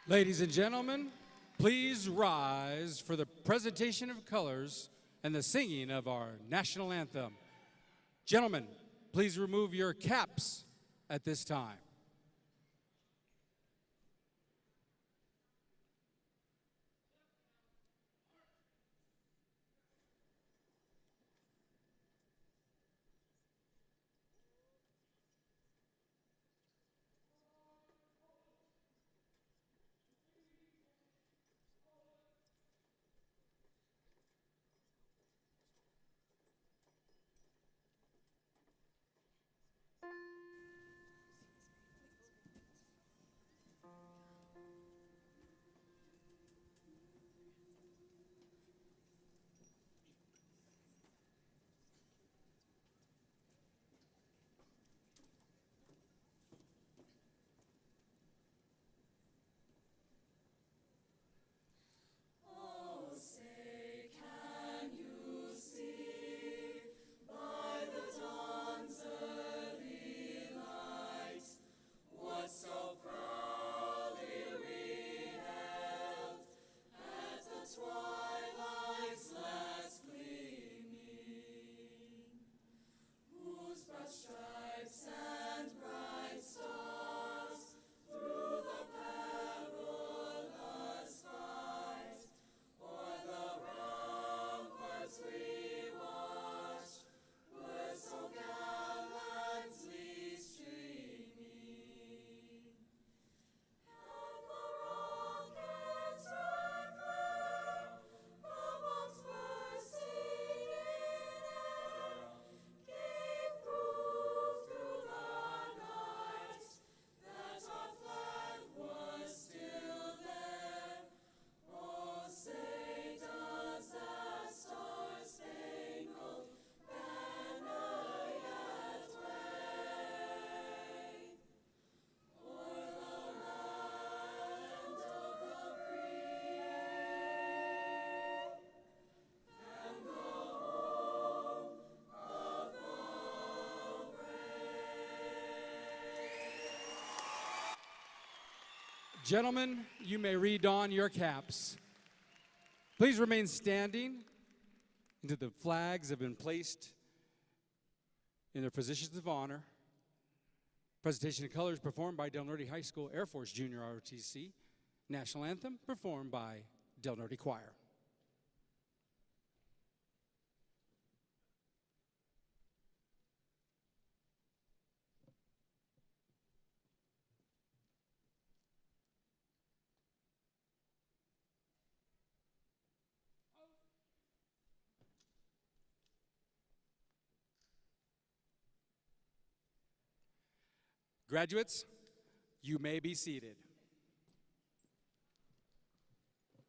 Ladies and gentlemen, please rise for the presentation of colors and the singing of our national anthem. Gentlemen, please remove your caps at this time. Gentlemen, you may redon your caps. Please remain standing until the flags have been placed in their positions of honor. Presentation of colors performed by Del Norte High School Air Force Junior ROTC. National anthem performed by Del Norte Choir. Graduates, you may be seated.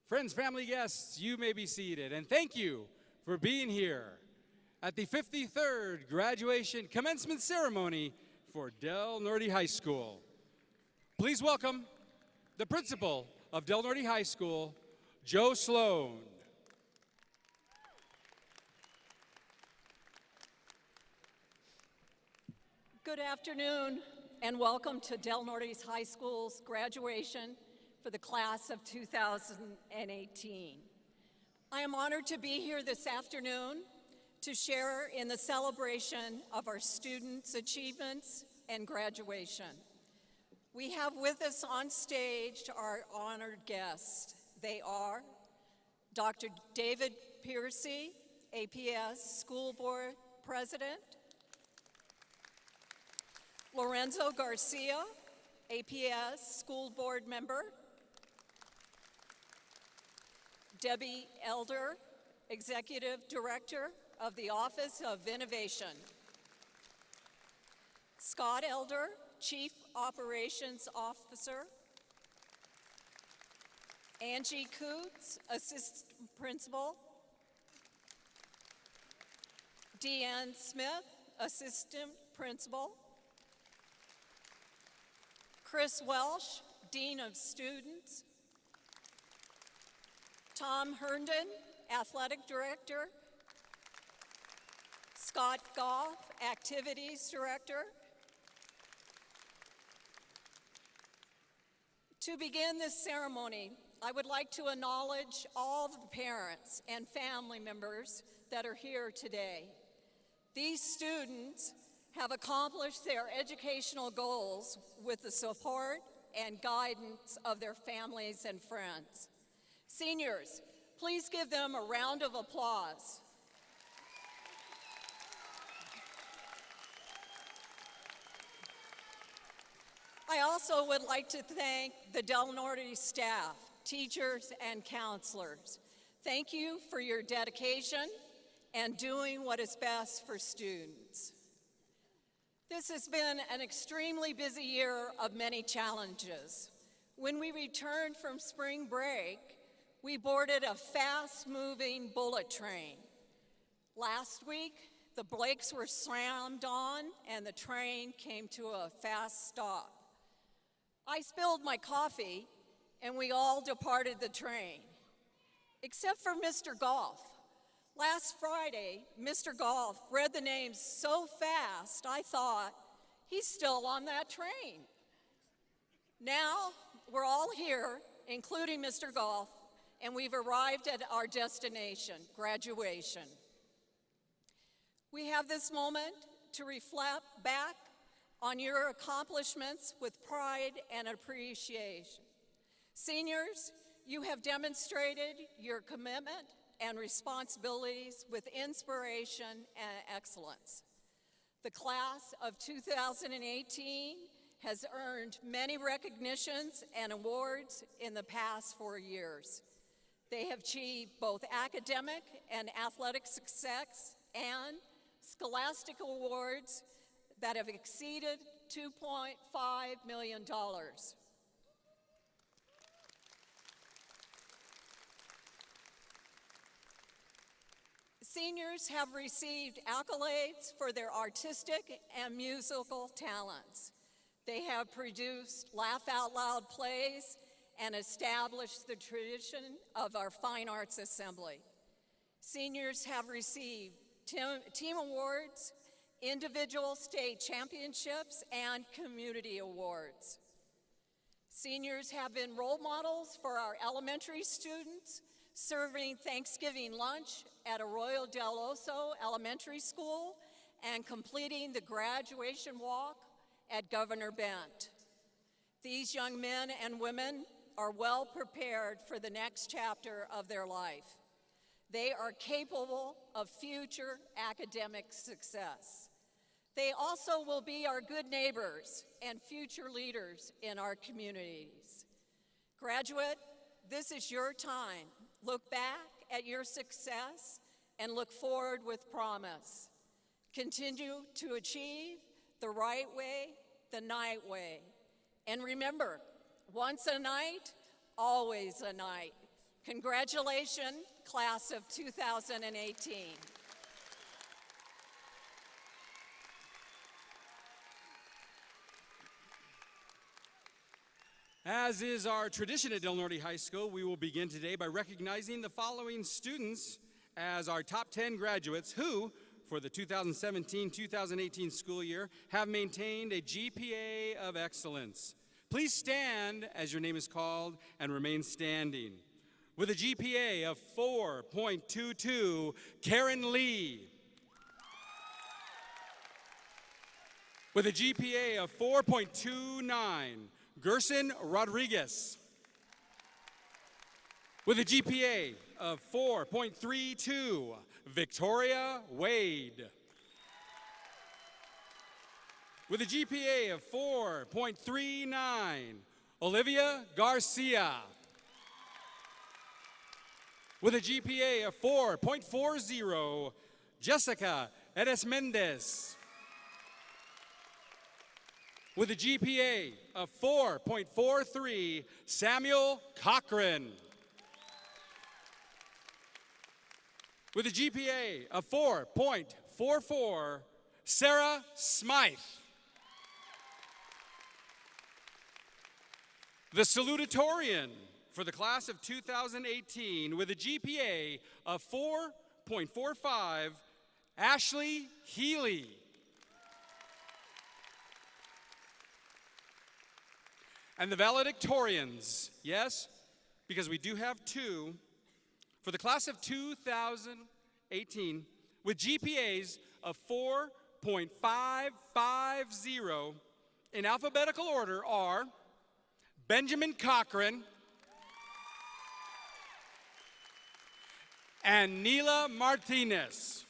Friends, family, guests, you may be seated. And thank you for being here at the 53rd graduation commencement ceremony for Del Norte High School. Please welcome the principal of Del Norte High School, Joe Sloan. Good afternoon, and welcome to Del Norte High School's graduation for the class of 2018. I am honored to be here this afternoon to share in the celebration of our students' achievements and graduation. We have with us on stage our honored guests. They are Dr. David Piercy, APS School Board President, Lorenzo Garcia, APS School Board Member, Debbie Elder, Executive Director of the Office of Innovation, Scott Elder, Chief Operations Officer, Angie Coots, Assistant Principal, Deanne Smith, Assistant Principal, Chris Welsh, Dean of Students, Tom Herndon, Athletic Director, Scott Goff, Activities Director, To begin this ceremony, I would like to acknowledge all the parents and family members that are here today. These students have accomplished their educational goals with the support and guidance of their families and friends. Seniors, please give them a round of applause. I also would like to thank the Del Norte staff, teachers, and counselors. Thank you for your dedication and doing what is best for students. This has been an extremely busy year of many challenges. When we returned from spring break, we boarded a fast-moving bullet train. Last week, the brakes were slammed on and the train came to a fast stop. I spilled my coffee and we all departed the train, except for Mr. Golf. Last Friday, Mr. Golf read the names so fast, I thought, he's still on that train. Now, we're all here, including Mr. Golf, and we've arrived at our destination, graduation. We have this moment to reflect back on your accomplishments with pride and appreciation. Seniors, you have demonstrated your commitment and responsibilities with inspiration and excellence. The class of 2018 has earned many recognitions and awards in the past 4 years. They have achieved both academic and athletic success and scholastic awards that have exceeded $2.5 million. Seniors have received accolades for their artistic and musical talents. They have produced laugh-out-loud plays and established the tradition of our Fine Arts Assembly. Seniors have received team awards, individual state championships, and community awards. Seniors have been role models for our elementary students, serving Thanksgiving lunch at Arroyo del Oso Elementary School and completing the graduation walk at Governor Bent. These young men and women are well prepared for the next chapter of their life. They are capable of future academic success. They also will be our good neighbors and future leaders in our communities. Graduate, this is your time. Look back at your success and look forward with promise. Continue to achieve the right way, the night way. And remember, once a night, always a night. Congratulations, class of 2018. As is our tradition at Del Norte High School, we will begin today by recognizing the following students as our top 10 graduates who, for the 2017-2018 school year, have maintained a GPA of excellence. Please stand as your name is called and remain standing. With a GPA of 4.22, Karen Lee. With a GPA of 4.29, Gerson Rodriguez. With a GPA of 4.32, Victoria Wade. With a GPA of 4.39, Olivia Garcia. With a GPA of 4.40, Jessica Eres Mendez. With a GPA of 4.43, Samuel Cochran. With a GPA of 4.44, Sarah Smythe. The salutatorian for the class of 2018 with a GPA of 4.45, Ashley Healy. And the valedictorians, yes, because we do have two, for the class of 2018 with GPAs of 4.550 in alphabetical order are Benjamin Cochran and Neela Martinez.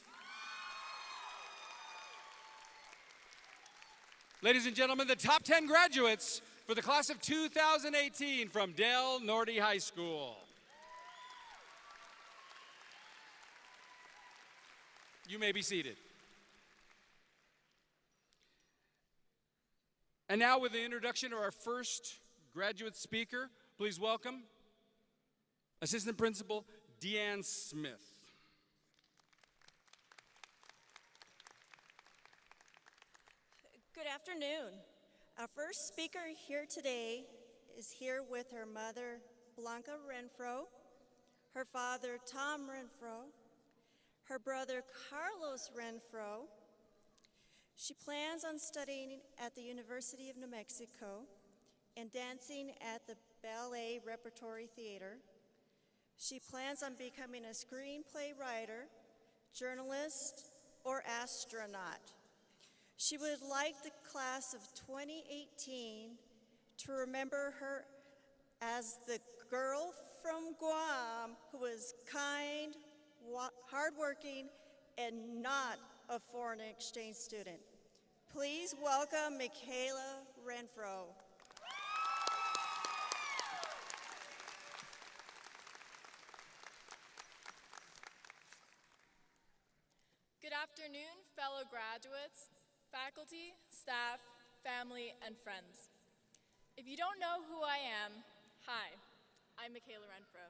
Ladies and gentlemen, the top 10 graduates for the class of 2018 from Del Norte High School. You may be seated. And now with the introduction of our first graduate speaker, please welcome Assistant Principal Deanne Smith. Good afternoon. Our first speaker here today is here with her mother, Blanca Renfro, her father, Tom Renfro, her brother, Carlos Renfro. She plans on studying at the University of New Mexico and dancing at the Ballet Repertory Theater. She plans on becoming a screenplay writer, journalist, or astronaut. She would like the class of 2018 to remember her as the girl from Guam who was kind, hardworking, and not a foreign exchange student. Please welcome Michaela Renfro. Good afternoon, fellow graduates, faculty, staff, family, and friends. If you don't know who I am, hi, I'm Michaela Renfro.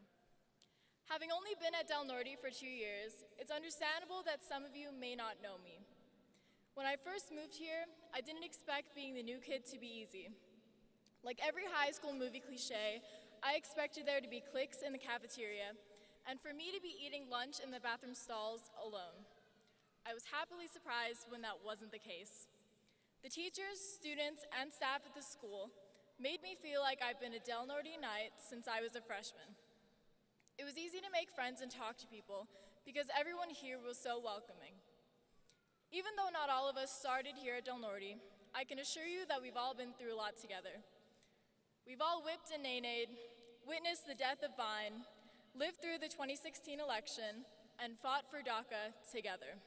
Having only been at Del Norte for 2 years, it's understandable that some of you may not know me. When I first moved here, I didn't expect being the new kid to be easy. Like every high school movie cliche, I expected there to be cliques in the cafeteria, and for me to be eating lunch in the bathroom stalls alone. I was happily surprised when that wasn't the case. The teachers, students, and staff at the school made me feel like I've been a Del Norte Knight since I was a freshman. It was easy to make friends and talk to people because everyone here was so welcoming. Even though not all of us started here at Del Norte, I can assure you that we've all been through a lot together. We've all whipped and nay-nayed, witnessed the death of Vine, lived through the 2016 election, and fought for DACA together.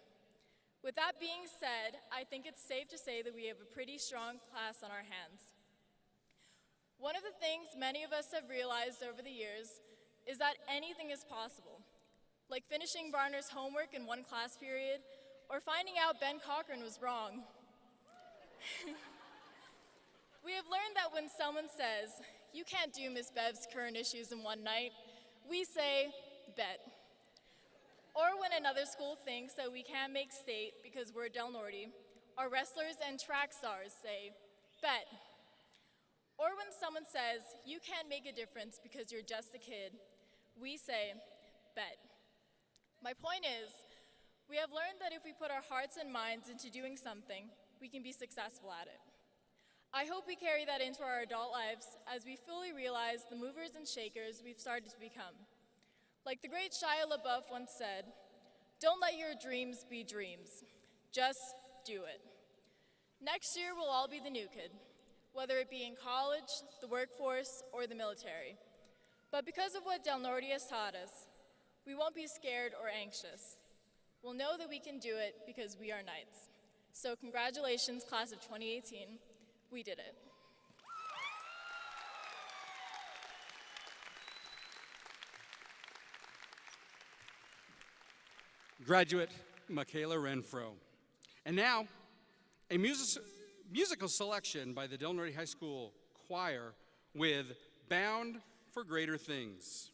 With that being said, I think it's safe to say that we have a pretty strong class on our hands. One of the things many of us have realized over the years is that anything is possible, like finishing Varner's homework in one class period, or finding out Ben Cochran was wrong. We have learned that when someone says, "You can't do Miss Bev's current issues in one night," we say, "Bet." Or when another school thinks that we can't make state because we're Del Norte, our wrestlers and track stars say, "Bet." Or when someone says, "You can't make a difference because you're just a kid," we say, "Bet." My point is, we have learned that if we put our hearts and minds into doing something, we can be successful at it. I hope we carry that into our adult lives as we fully realize the movers and shakers we've started to become. Like the great Shia LaBeouf once said, "Don't let your dreams be dreams. Just do it." Next year, we'll all be the new kid, whether it be in college, the workforce, or the military. But because of what Del Norte has taught us, we won't be scared or anxious. We'll know that we can do it because we are Knights. So congratulations, class of 2018. We did it. Graduate Michaela Renfro. And now, a musical selection by the Del Norte High School Choir with Bound for Greater Things.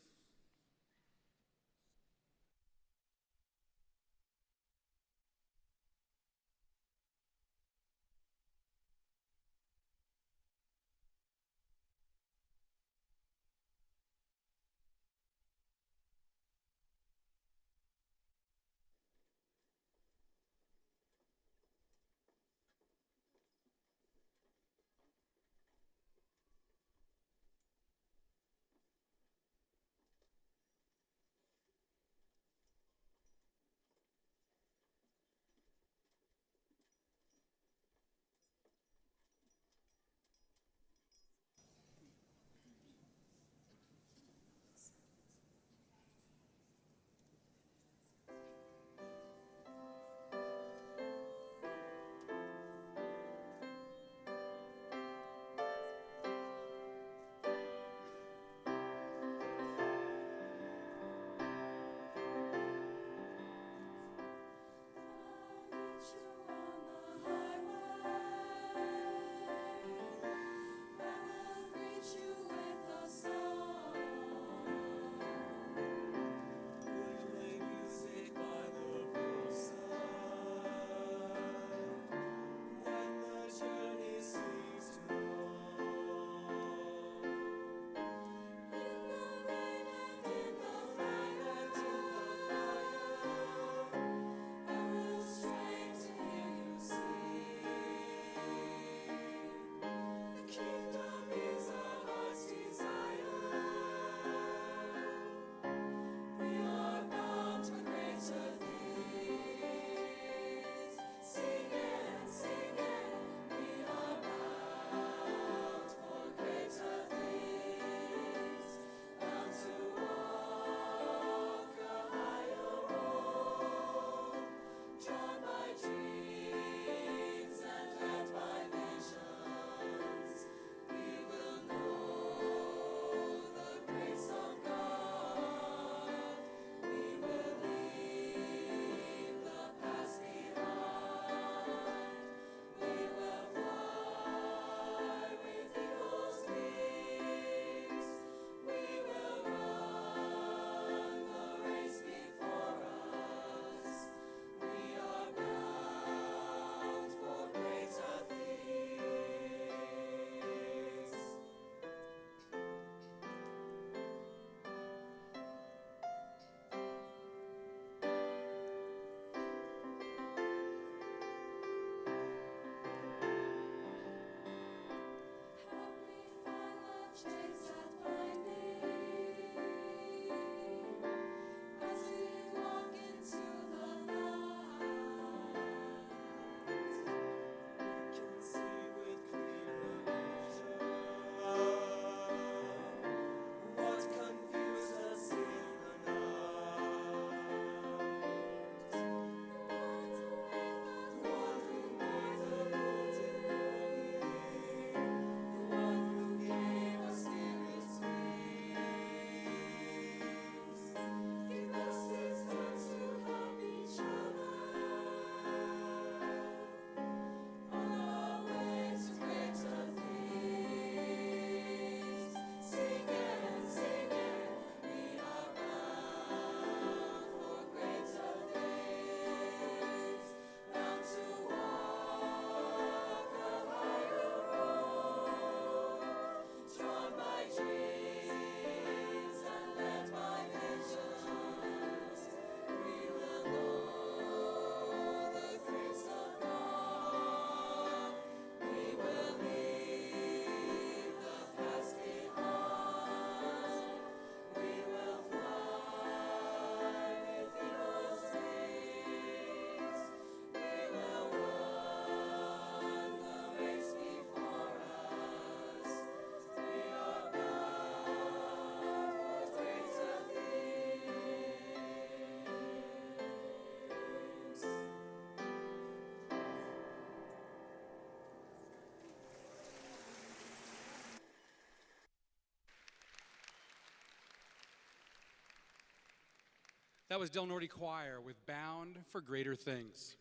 That was Del Norte Choir with Bound for Greater Things.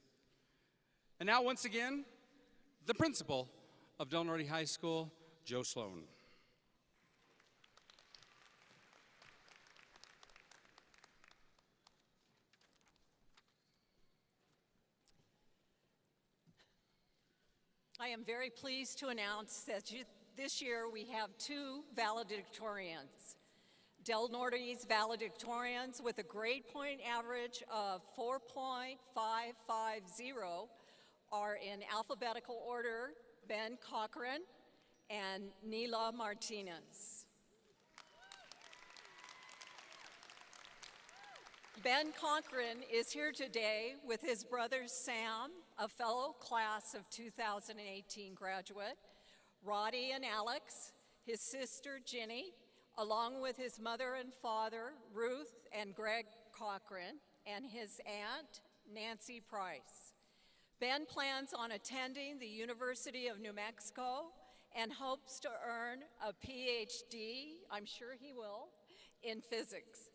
And now, once again, the principal of Del Norte High School, Joe Sloan. I am very pleased to announce that this year we have two valedictorians. Del Norte's valedictorians with a grade point average of 4.550 are in alphabetical order Ben Cochran and Nila Martinez. Ben Cochran is here today with his brother Sam, a fellow class of 2018 graduate, Roddy and Alex, his sister Ginny, along with his mother and father, Ruth and Greg Cochran, and his aunt, Nancy Price. Ben plans on attending the University of New Mexico and hopes to earn a PhD, I'm sure he will, in physics.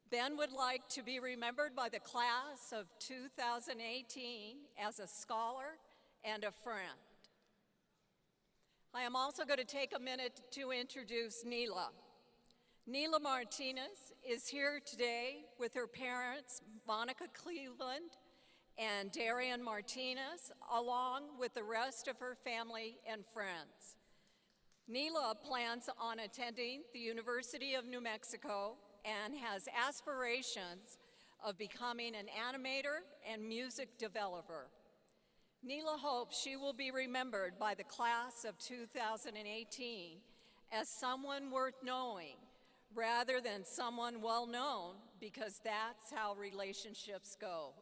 Ben would like to be remembered by the class of 2018 as a scholar and a friend. I am also going to take a minute to introduce Nila. Nila Martinez is here today with her parents, Monica Cleveland and Darian Martinez, along with the rest of her family and friends. Nila plans on attending the University of New Mexico and has aspirations of becoming an animator and music developer. Nila hopes she will be remembered by the class of 2018 as someone worth knowing rather than someone well known, because that's how relationships go.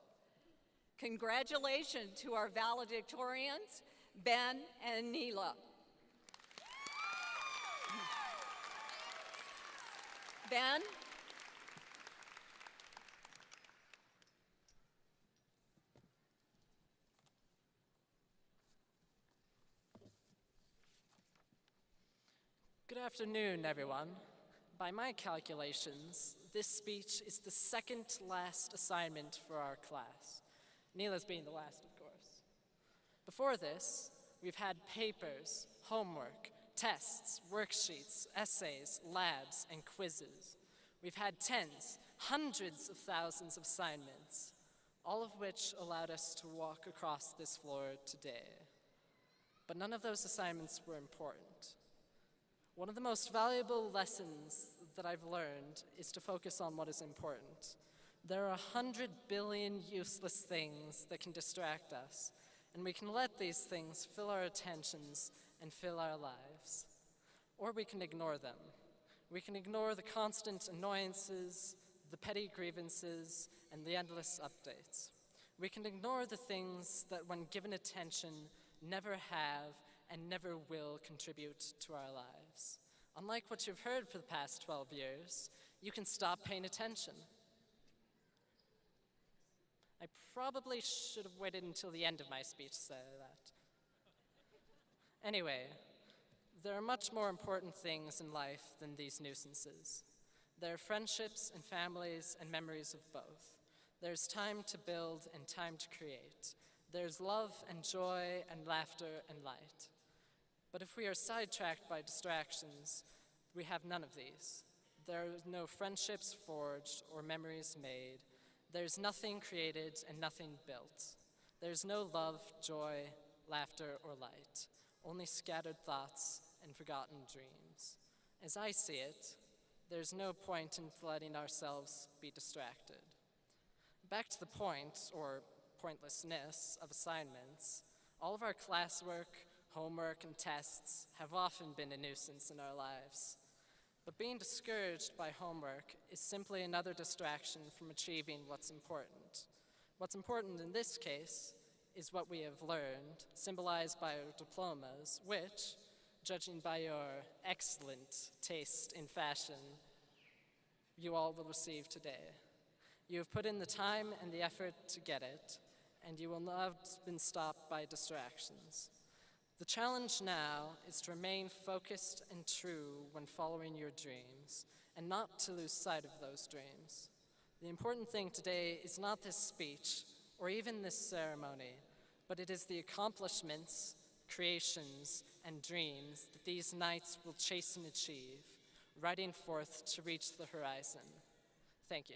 Congratulations to our valedictorians, Ben and Nila. Ben? Good afternoon, everyone. By my calculations, this speech is the second last assignment for our class. Nila's being the last, of course. Before this, we've had papers, homework, tests, worksheets, essays, labs, and quizzes. We've had tens, hundreds of thousands of assignments, all of which allowed us to walk across this floor today. But none of those assignments were important. One of the most valuable lessons that I've learned is to focus on what is important. There are 100 billion useless things that can distract us, and we can let these things fill our attentions and fill our lives. Or we can ignore them. We can ignore the constant annoyances, the petty grievances, and the endless updates. We can ignore the things that, when given attention, never have and never will contribute to our lives. Unlike what you've heard for the past 12 years, you can stop paying attention. I probably should have waited until the end of my speech to say that. Anyway, there are much more important things in life than these nuisances. There are friendships and families and memories of both. There's time to build and time to create. There's love and joy and laughter and light. But if we are sidetracked by distractions, we have none of these. There are no friendships forged or memories made. There's nothing created and nothing built. There's no love, joy, laughter, or light, only scattered thoughts and forgotten dreams. As I see it, there's no point in letting ourselves be distracted. Back to the point, or pointlessness, of assignments, all of our classwork, homework, and tests have often been a nuisance in our lives. But being discouraged by homework is simply another distraction from achieving what's important. What's important in this case is what we have learned, symbolized by our diplomas, which, judging by your excellent taste in fashion, you all will receive today. You have put in the time and the effort to get it, and you will not have been stopped by distractions. The challenge now is to remain focused and true when following your dreams, and not to lose sight of those dreams. The important thing today is not this speech or even this ceremony, but it is the accomplishments, creations, and dreams that these knights will chase and achieve, riding forth to reach the horizon. Thank you.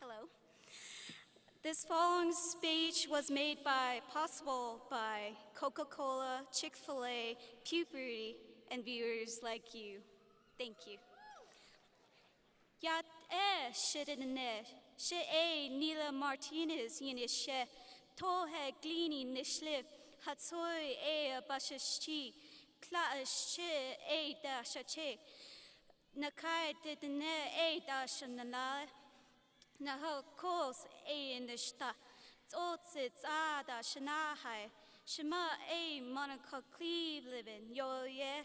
Hello. This following speech was made possible by Coca-Cola, Chick-fil-A, puberty, and viewers like you. Thank you. Yat shidinne, she Nila Martinez yinishe, tohe glini nishlip, hatsoi bashashi, klaashe dashache, nakai didne dashanala. Naho kos nishta, tsotsits ada shanahai, shema Monica Cleveland, yo ye,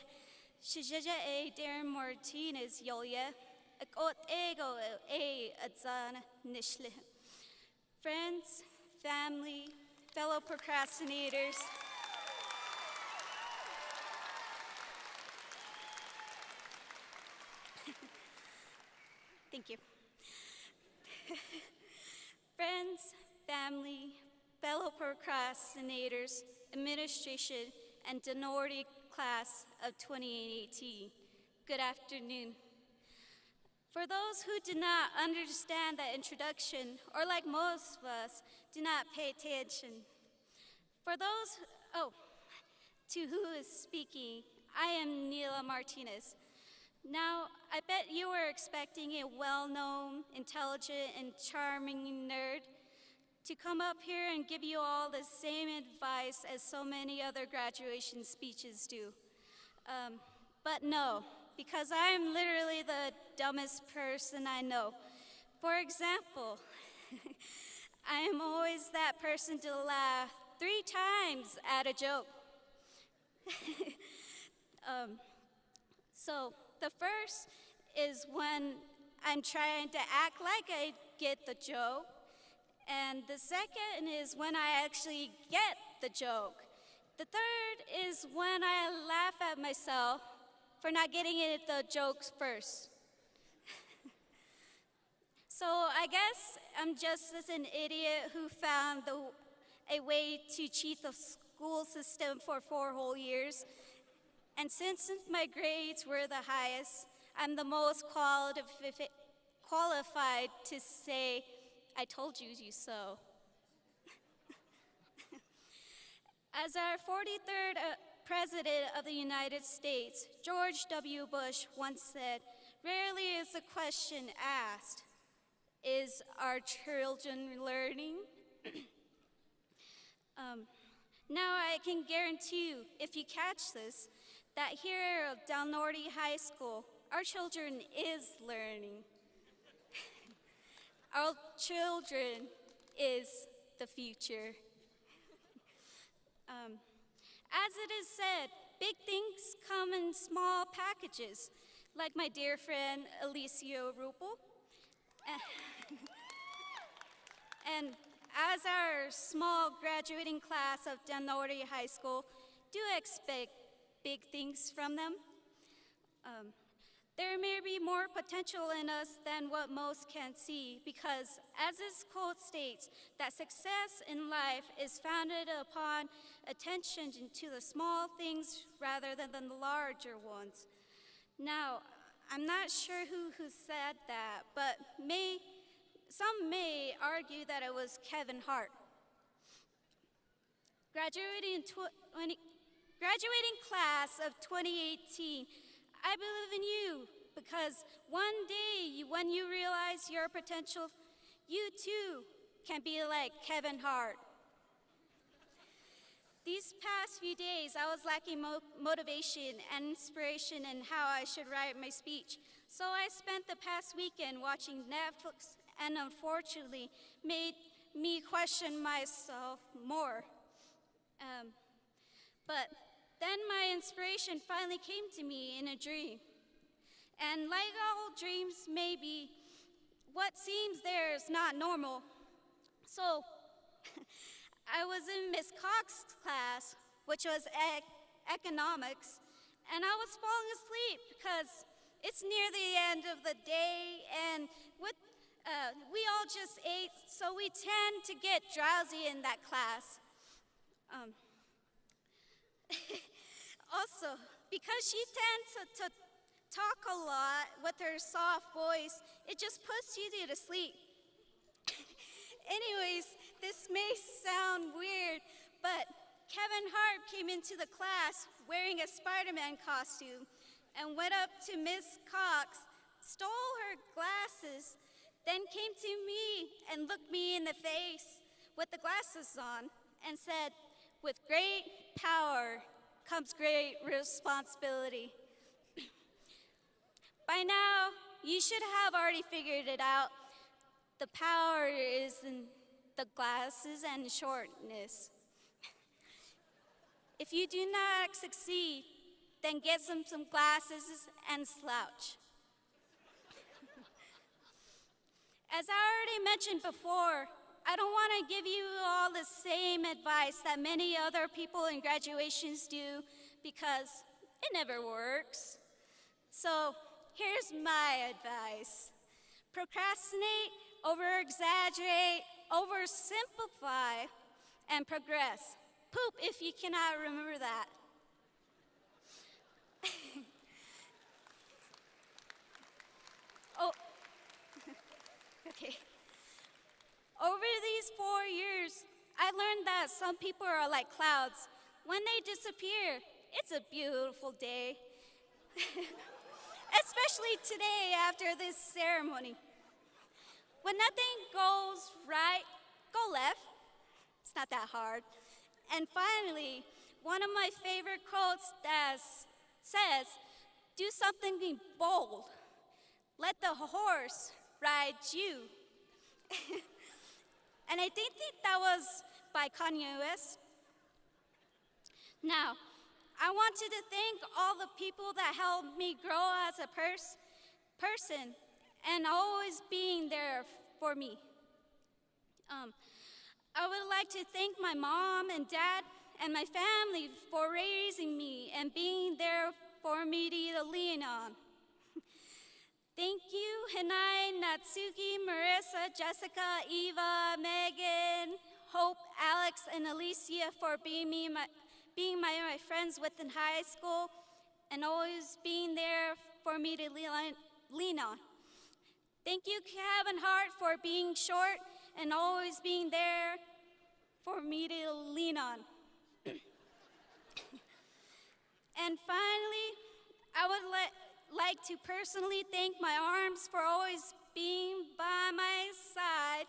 shijaja Darren Martinez, yo ye, akot ego adzana nishle. Friends, family, fellow procrastinators, thank you. Friends, family, fellow procrastinators, administration, and Norte class of 2018, good afternoon. For those who did not understand that introduction, or like most of us, do not pay attention. For those, to who is speaking, I am Nila Martinez. Now, I bet you were expecting a well-known, intelligent, and charming nerd to come up here and give you all the same advice as so many other graduation speeches do. But no, because I am literally the dumbest person I know. For example, I am always that person to laugh 3 times at a joke. So the first is when I'm trying to act like I get the joke, and the second is when I actually get the joke. The third is when I laugh at myself for not getting it the jokes first. So I guess I'm just as an idiot who found a way to cheat the school system for 4 whole years. And since my grades were the highest, I'm the most qualified to say, I told you so. As our 43rd President of the United States, George W. Bush, once said, rarely is the question asked, is our children learning? Now I can guarantee you, if you catch this, that here at Del Norte High School, our children is learning. Our children is the future. As it is said, big things come in small packages, like my dear friend Alicia Rupel. And as our small graduating class of Del Norte High School, do expect big things from them. There may be more potential in us than what most can see, because as this quote states, that success in life is founded upon attention to the small things rather than the larger ones. Now, I'm not sure who said that, but some may argue that it was Kevin Hart. Graduating class of 2018, I believe in you, because one day when you realize your potential, you too can be like Kevin Hart. These past few days, I was lacking motivation and inspiration in how I should write my speech. So I spent the past weekend watching Netflix, and unfortunately made me question myself more. But then my inspiration finally came to me in a dream. And like all dreams, maybe what seems there is not normal. So I was in Miss Cox's class, which was economics, and I was falling asleep because it's near the end of the day, and we all just ate, so we tend to get drowsy in that class. Also, because she tends to talk a lot with her soft voice, it just puts you to sleep. Anyways, this may sound weird, but Kevin Hart came into the class wearing a Spider-Man costume and went up to Miss Cox, stole her glasses, then came to me and looked me in the face with the glasses on and said, "With great power comes great responsibility." By now, you should have already figured it out. The power is in the glasses and shortness. If you do not succeed, then get some glasses and slouch. As I already mentioned before, I don't want to give you all the same advice that many other people in graduations do because it never works. So here's my advice. Procrastinate, over-exaggerate, oversimplify, and progress. Poop if you cannot remember that. Oh, okay. Over these 4 years, I learned that some people are like clouds. When they disappear, it's a beautiful day. Especially today after this ceremony. When nothing goes right, go left. It's not that hard. And finally, one of my favorite quotes that says, "Do something bold. Let the horse ride you." And I think that was by Kanye West. Now, I wanted to thank all the people that helped me grow as a person and always being there for me. I would like to thank my mom and dad and my family for raising me and being there for me to lean on. Thank you, Hanai, Natsuki, Marissa, Jessica, Eva, Megan, Hope, Alex, and Alicia for being my friends within high school and always being there for me to lean on. Thank you, Kevin Hart, for being short and always being there for me to lean on. And finally, I would like to personally thank my arms for always being by my side,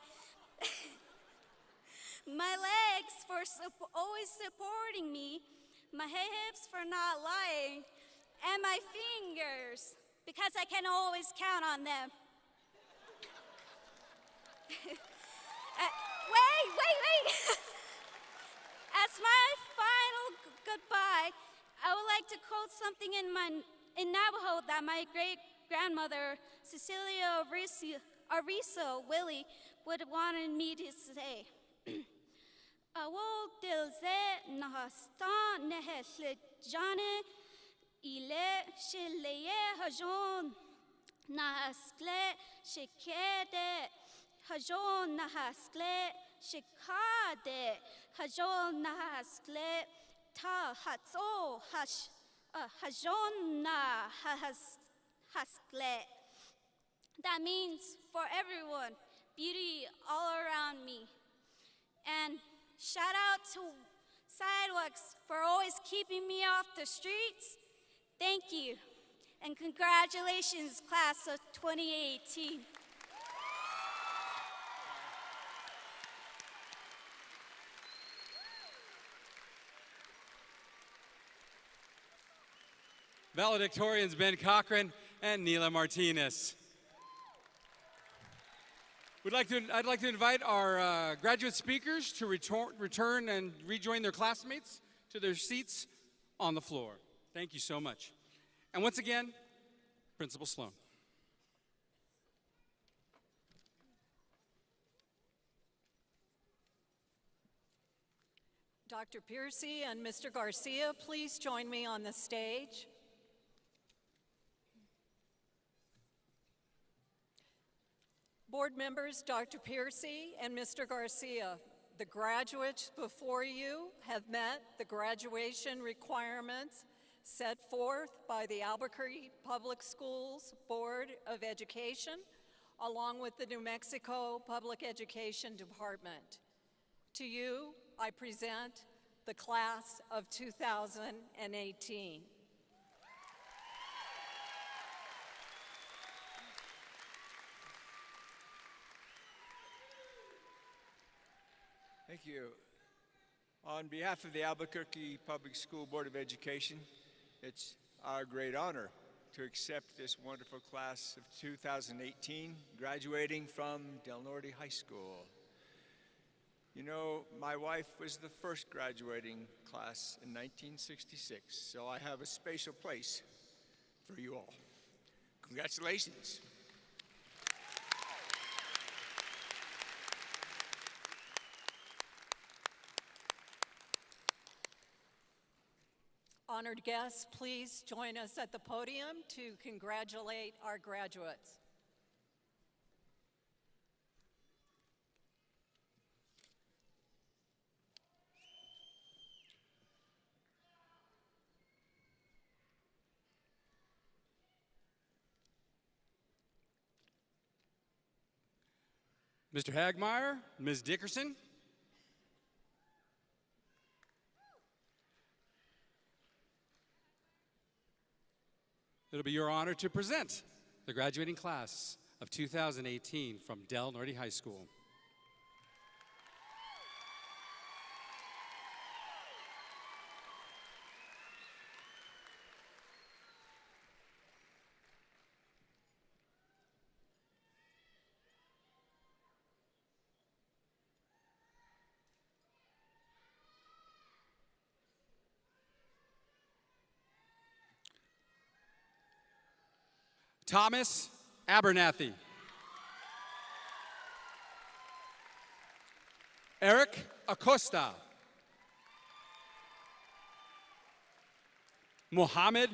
my legs for always supporting me, my hips for not lying, and my fingers because I can always count on them. Wait. As my final goodbye, I would like to quote something in Navajo that my great-grandmother, Cecilia Ariso Willie, would have wanted me to say. Awo dilze nahastan nehe jane ile shileye hajon nahaskle shikede hajon nahaskle shikade hajon nahaskle ta hatso hajon nahaskle. That means for everyone, beauty all around me. And shout out to Sidewalks for always keeping me off the streets. Thank you. And congratulations, class of 2018. Valedictorians Ben Cochran and Neela Martinez. I'd like to invite our graduate speakers to return and rejoin their classmates to their seats on the floor. Thank you so much. And once again, Principal Sloan. Dr. Piercy and Mr. Garcia, please join me on the stage. Board members, Dr. Piercy and Mr. Garcia, the graduates before you have met the graduation requirements set forth by the Albuquerque Public Schools Board of Education, along with the New Mexico Public Education Department. To you, I present the class of 2018. Thank you. On behalf of the Albuquerque Public School Board of Education, it's our great honor to accept this wonderful class of 2018, graduating from Del Norte High School. You know, my wife was the first graduating class in 1966, so I have a special place for you all. Congratulations. Honored guests, please join us at the podium to congratulate our graduates. Mr. Hagmeyer, Ms. Dickerson. It'll be your honor to present the graduating class of 2018 from Del Norte High School. Thomas Abernathy. Eric Acosta. Mohammed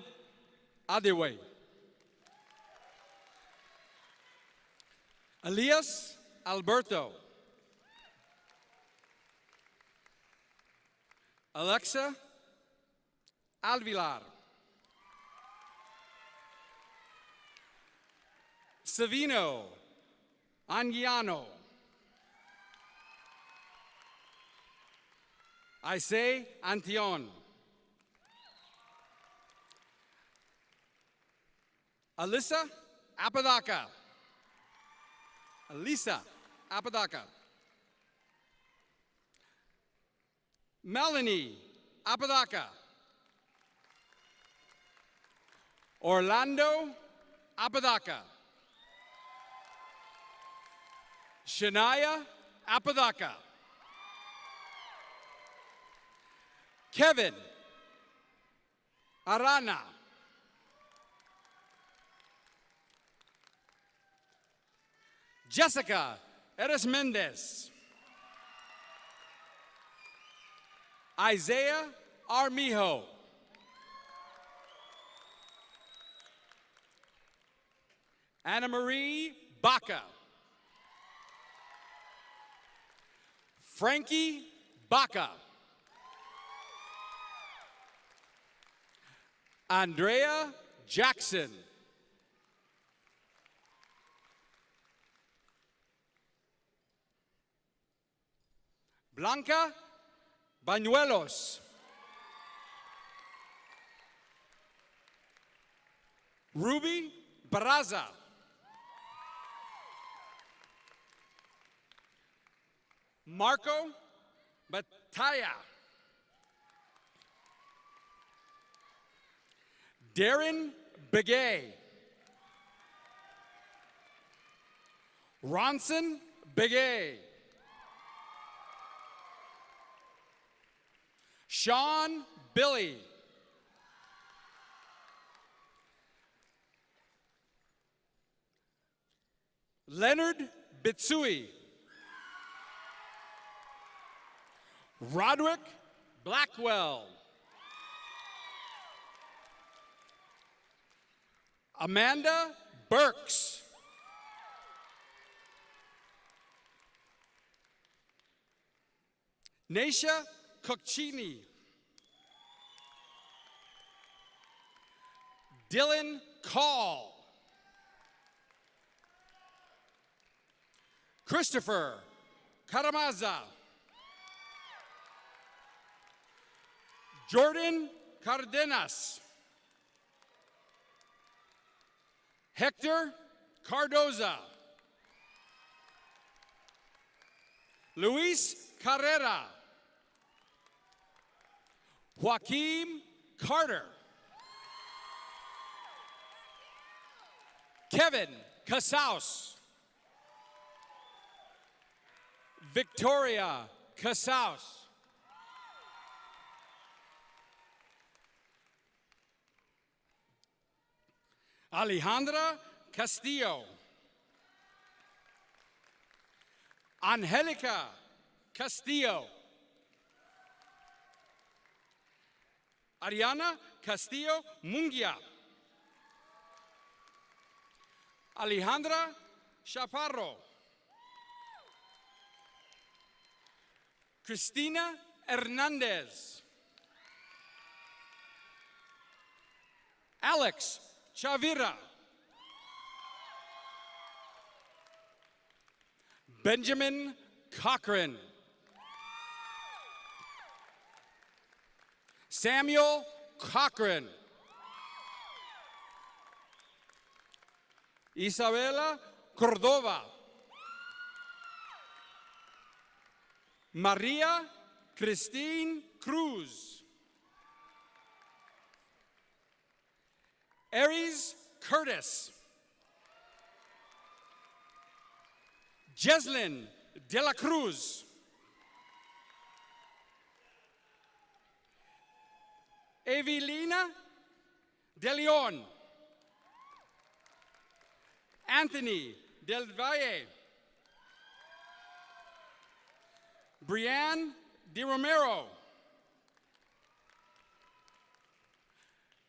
Adeway. Elias Alberto. Alexa Alvilar. Savino Anguiano. Aise Antion. Alyssa Apodaca. Alisa Apodaca. Melanie Apodaca. Orlando Apodaca. Shania Apodaca. Kevin Arana. Jessica Eres Mendez. Isaiah Armijo. Anna Marie Baca. Frankie Baca. Andrea Jackson. Blanca Bañuelos. Ruby Barraza. Marco Bataya. Darren Begay. Ronson Begay. Sean Billy. Leonard Bitsui. Roderick Blackwell. Amanda Burks. Naisha Kokchini. Dylan Call. Christopher Karamaza. Jordan Cardenas. Hector Cardoza. Luis Carrera. Joaquim Carter. Kevin Casaus. Victoria Casaus. Alejandra Castillo. Angelica Castillo. Ariana Castillo Mungia. Alejandra Chaparro. Cristina Hernandez. Alex Chavira. Benjamin Cochran. Samuel Cochran. Isabela Cordova. Maria Christine Cruz. Aries Curtis. Jeslyn De La Cruz. Evelina De Leon. Anthony Del Valle. Brianne De Romero.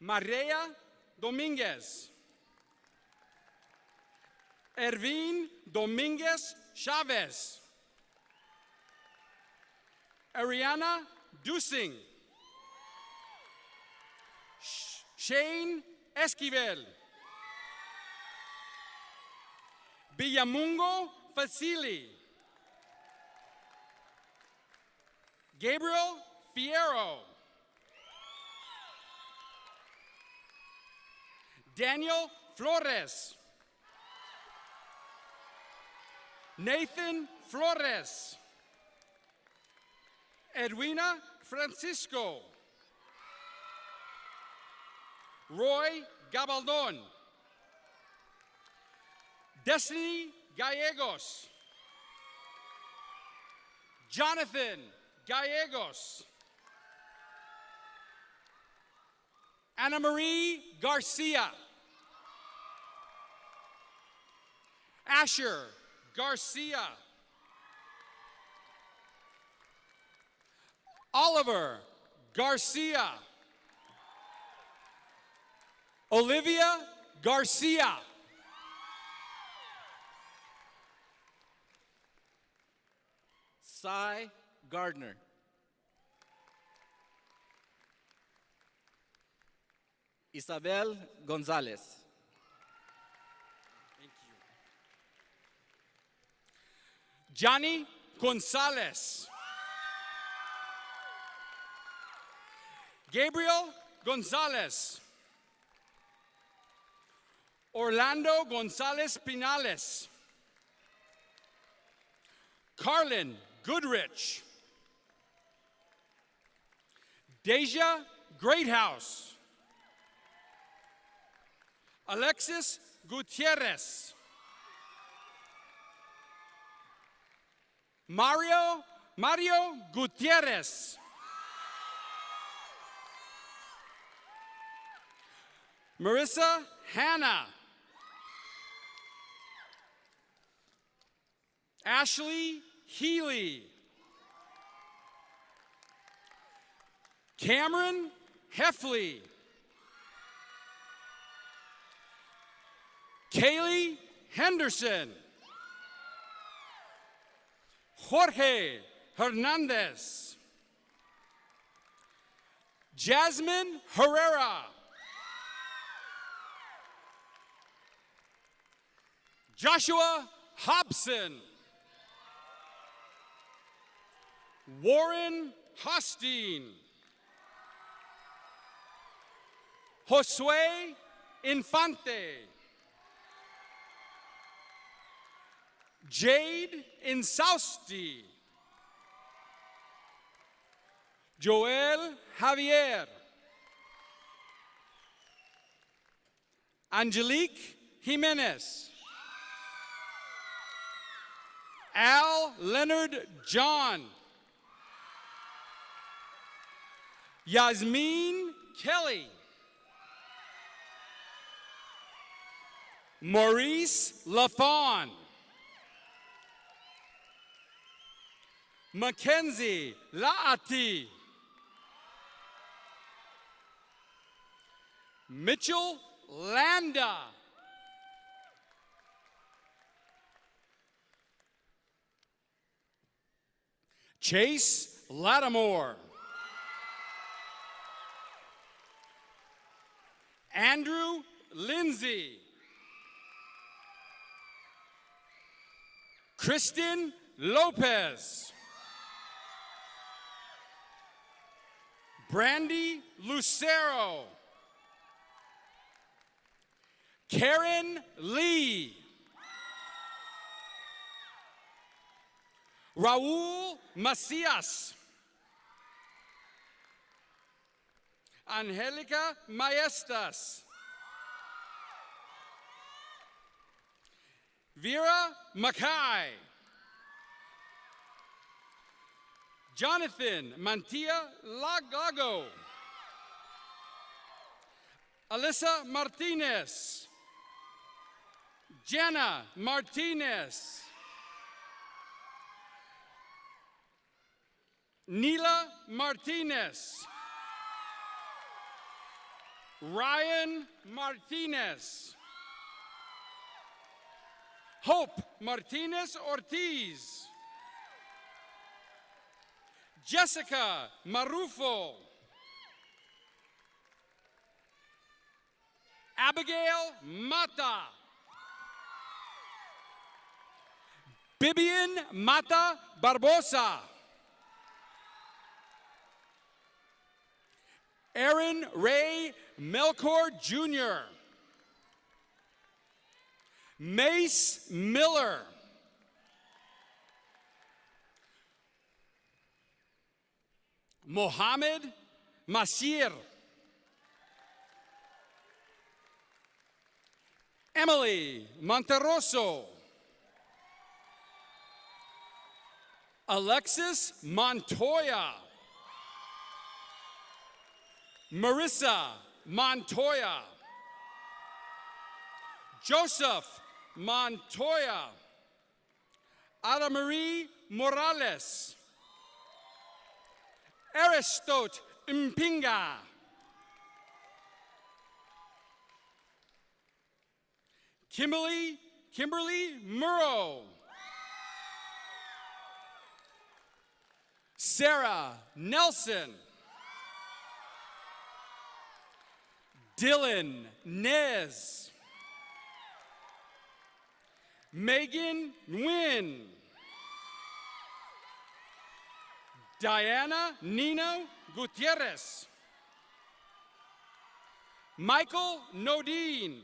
Maria Dominguez. Ervin Dominguez Chavez. Ariana Dusing. Shane Esquivel. Villamungo Facili. Gabriel Fierro. Daniel Flores. Nathan Flores. Edwina Francisco. Roy Gabaldon. Destiny Gallegos. Jonathan Gallegos. Ana Marie Garcia. Asher Garcia. Oliver Garcia. Olivia Garcia. Cy Gardner. Isabel Gonzalez. Thank you. Johnny Gonzalez. Gabriel Gonzalez. Orlando Gonzalez Pinales. Carlin Goodrich. Deja Greathouse. Alexis Gutierrez. Mario Gutierrez. Marissa Hanna. Ashley Healy. Cameron Heffley. Kaylee Henderson. Jorge Hernandez. Jasmine Herrera. Joshua Hobson. Warren Hosteen. Josue Infante. Jade Insausti. Joel Javier. Angelique Jimenez. Al Leonard John. Yasmin Kelly. Maurice Lafon. Mackenzie Laati. Mitchell Landa. Chase Lattimore. Andrew Lindsay. Kristen Lopez. Brandy Lucero. Karen Lee. Raul Macias. Angelica Maestas. Vera Mackay. Jonathan Mantia Lagago. Alyssa Martinez. Jenna Martinez. Nila Martinez. Ryan Martinez. Hope Martinez Ortiz. Jessica Marufo. Abigail Mata. Bibian Mata Barbosa. Aaron Ray Melchor Jr. Mace Miller. Mohammed Masir. Emily Monteroso. Alexis Montoya. Marissa Montoya. Joseph Montoya. Ada Marie Morales. Aristote Mpinga. Kimberly Murrow. Sarah Nelson. Dylan Nez. Megan Nguyen. Diana Nino Gutierrez. Michael Nodine.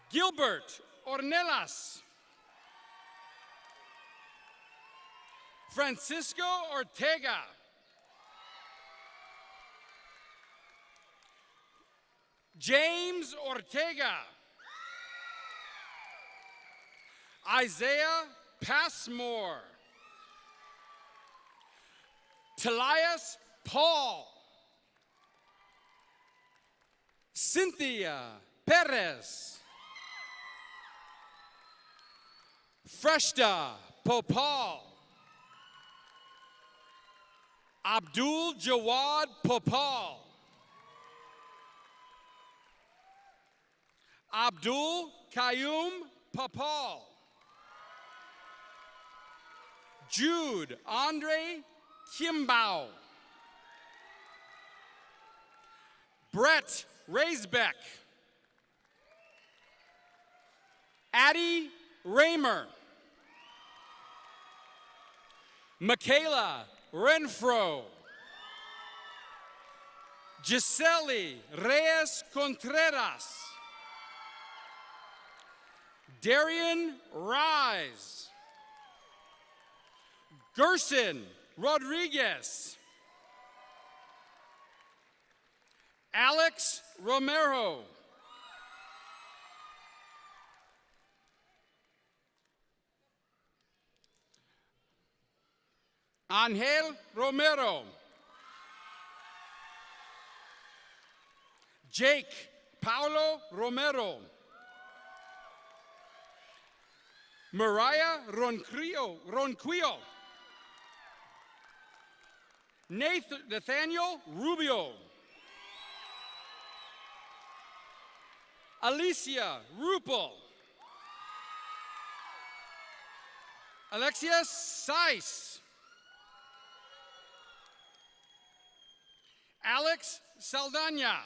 Gilbert Ornelas. Francisco Ortega. James Ortega. Isaiah Passmore. Talias Paul. Cynthia Perez. Freshta Popal. Abdul Jawad Popal. Abdul Qayyum Popal. Jude Andre Kimbao. Brett Raisbeck. Addie Raymer. Michaela Renfro. Gisele Reyes Contreras. Darian Rise. Gerson Rodriguez. Alex Romero. Angel Romero. Jake Paulo Romero. Mariah Ronquillo. Nathaniel Rubio. Alicia Rupel. Alexia Seiss. Alex Saldana.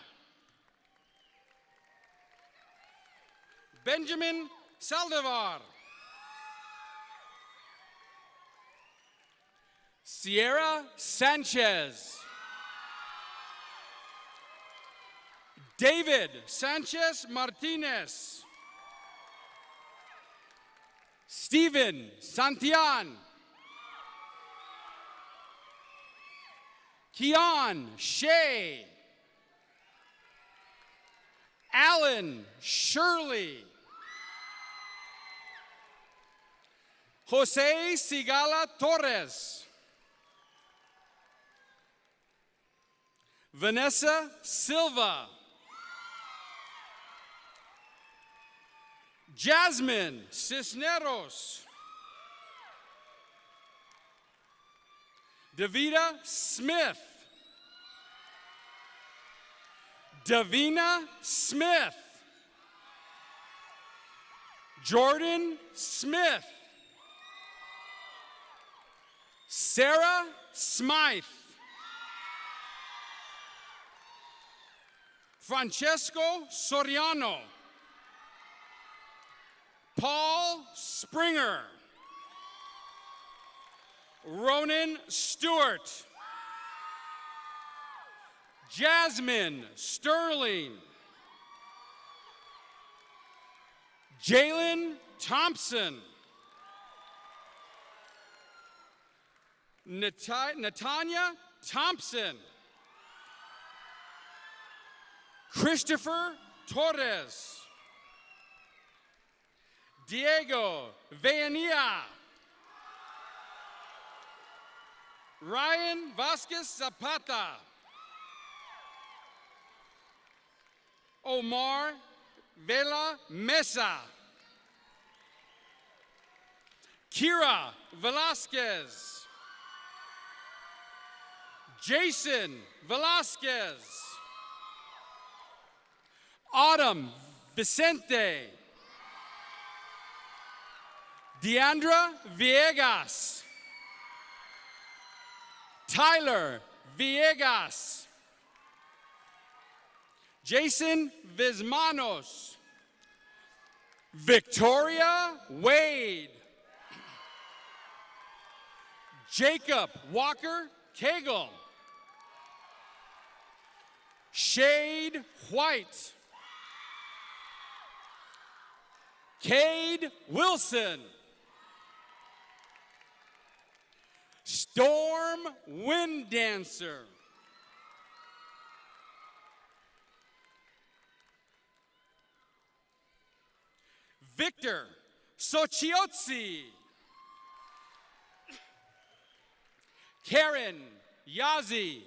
Benjamin Saldivar. Sierra Sanchez. David Sanchez Martinez. Stephen Santillan. Keon Shea. Alan Shirley. Jose Sigala Torres. Vanessa Silva. Jasmine Cisneros. Davida Smith. Davina Smith. Jordan Smith. Sarah Smythe. Francesco Soriano. Paul Springer. Ronan Stewart. Jasmine Sterling. Jalen Thompson. Natanya Thompson. Christopher Torres. Diego Veania. Ryan Vasquez Zapata. Omar Vela Mesa. Kira Velasquez. Jason Velasquez. Autumn Vicente. Deandra Villegas. Tyler Villegas. Jason Vismanos. Victoria Wade. Jacob Walker Cagle. Shade White. Cade Wilson. Storm Wind Dancer. Victor Sochiotzi. Karen Yazi.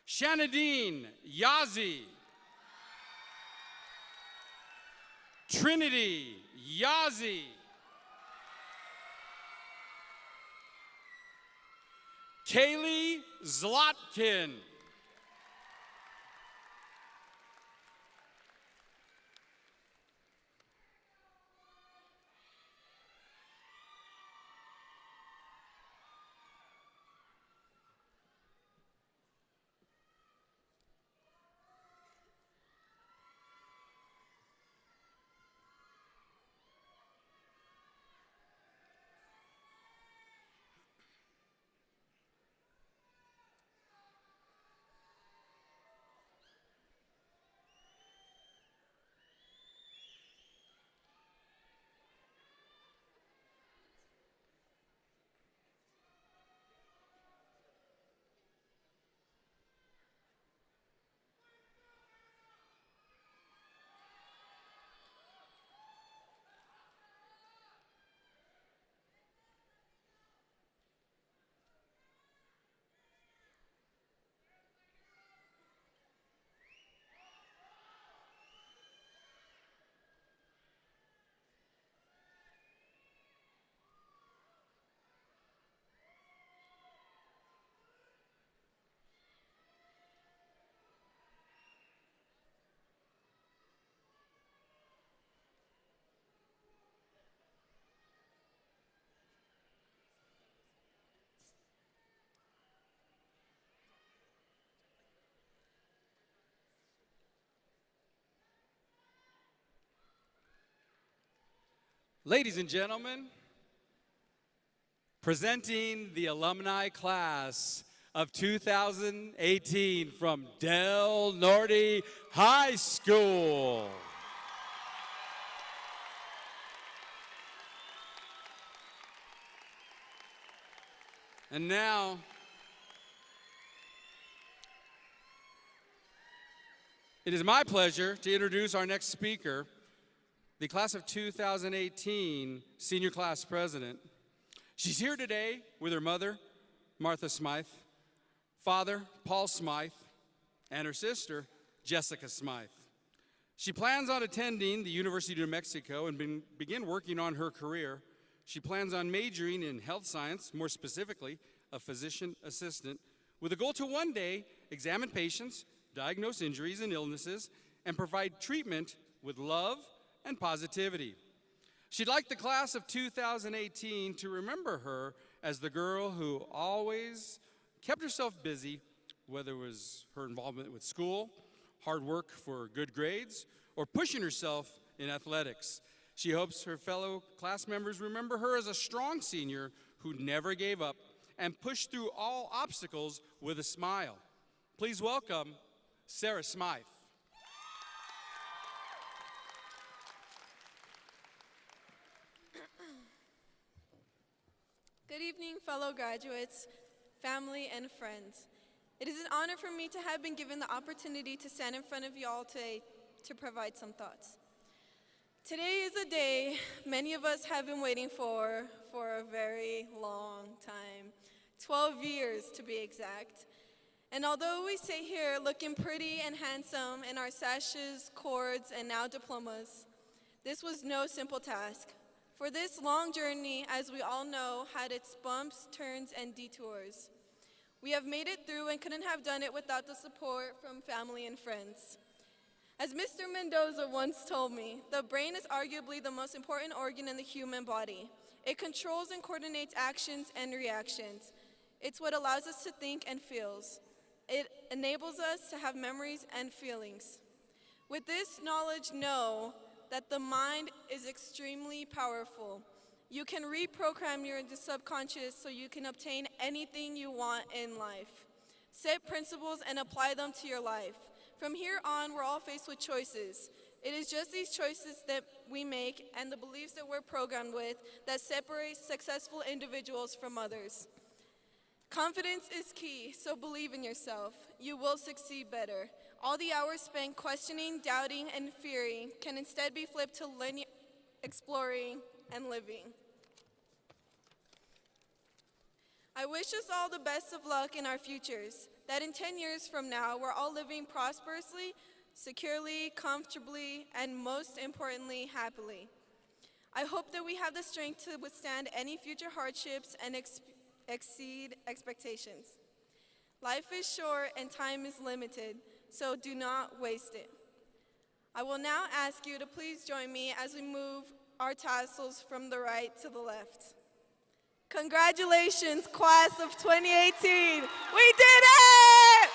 Shanadine Yazi. Trinity Yazi. Kaylee Zlotkin. Ladies and gentlemen, presenting the alumni class of 2018 from Del Norte High School. And now, it is my pleasure to introduce our next speaker, the class of 2018 senior class president. She's here today with her mother, Martha Smythe, father, Paul Smythe, and her sister, Jessica Smythe. She plans on attending the University of New Mexico and begin working on her career. She plans on majoring in health science, more specifically, a physician assistant, with a goal to one day examine patients, diagnose injuries and illnesses, and provide treatment with love and positivity. She'd like the class of 2018 to remember her as the girl who always kept herself busy, whether it was her involvement with school, hard work for good grades, or pushing herself in athletics. She hopes her fellow class members remember her as a strong senior who never gave up and pushed through all obstacles with a smile. Please welcome Sarah Smythe. Good evening, fellow graduates, family, and friends. It is an honor for me to have been given the opportunity to stand in front of you all today to provide some thoughts. Today is a day many of us have been waiting for a very long time, 12 years to be exact. And although we sit here looking pretty and handsome in our sashes, cords, and now diplomas, this was no simple task. For this long journey, as we all know, had its bumps, turns, and detours. We have made it through and couldn't have done it without the support from family and friends. As Mr. Mendoza once told me, the brain is arguably the most important organ in the human body. It controls and coordinates actions and reactions. It's what allows us to think and feels. It enables us to have memories and feelings. With this knowledge, know that the mind is extremely powerful. You can reprogram your subconscious so you can obtain anything you want in life. Set principles and apply them to your life. From here on, we're all faced with choices. It is just these choices that we make and the beliefs that we're programmed with that separate successful individuals from others. Confidence is key, so believe in yourself. You will succeed better. All the hours spent questioning, doubting, and fearing can instead be flipped to learning, exploring, and living. I wish us all the best of luck in our futures, that in 10 years from now, we're all living prosperously, securely, comfortably, and most importantly, happily. I hope that we have the strength to withstand any future hardships and exceed expectations. Life is short and time is limited, so do not waste it. I will now ask you to please join me as we move our tassels from the right to the left. Congratulations, class of 2018. We did it!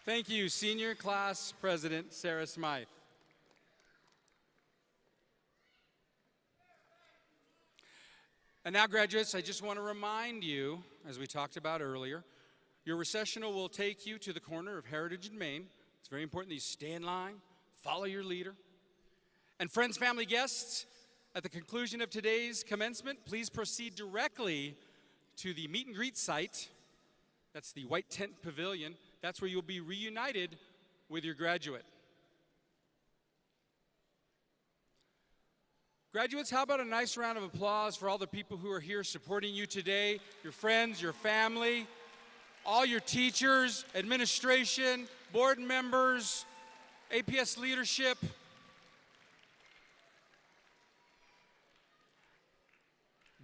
Thank you, Senior Class President Sarah Smythe. And now, graduates, I just want to remind you, as we talked about earlier, your recessional will take you to the corner of Heritage and Main. It's very important that you stay in line, follow your leader. And friends, family, guests, at the conclusion of today's commencement, please proceed directly to the meet and greet site. That's the White Tent Pavilion. That's where you'll be reunited with your graduate. Graduates, how about a nice round of applause for all the people who are here supporting you today, your friends, your family, all your teachers, administration, board members, APS leadership.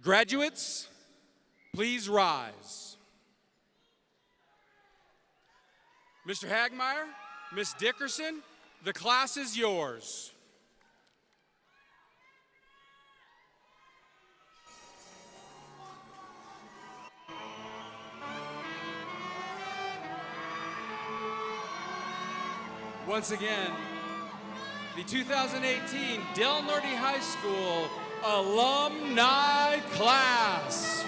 Graduates, please rise. Mr. Hagmeyer, Ms. Dickerson, the class is yours. Once again, the 2018 Del Norte High School Alumni Class.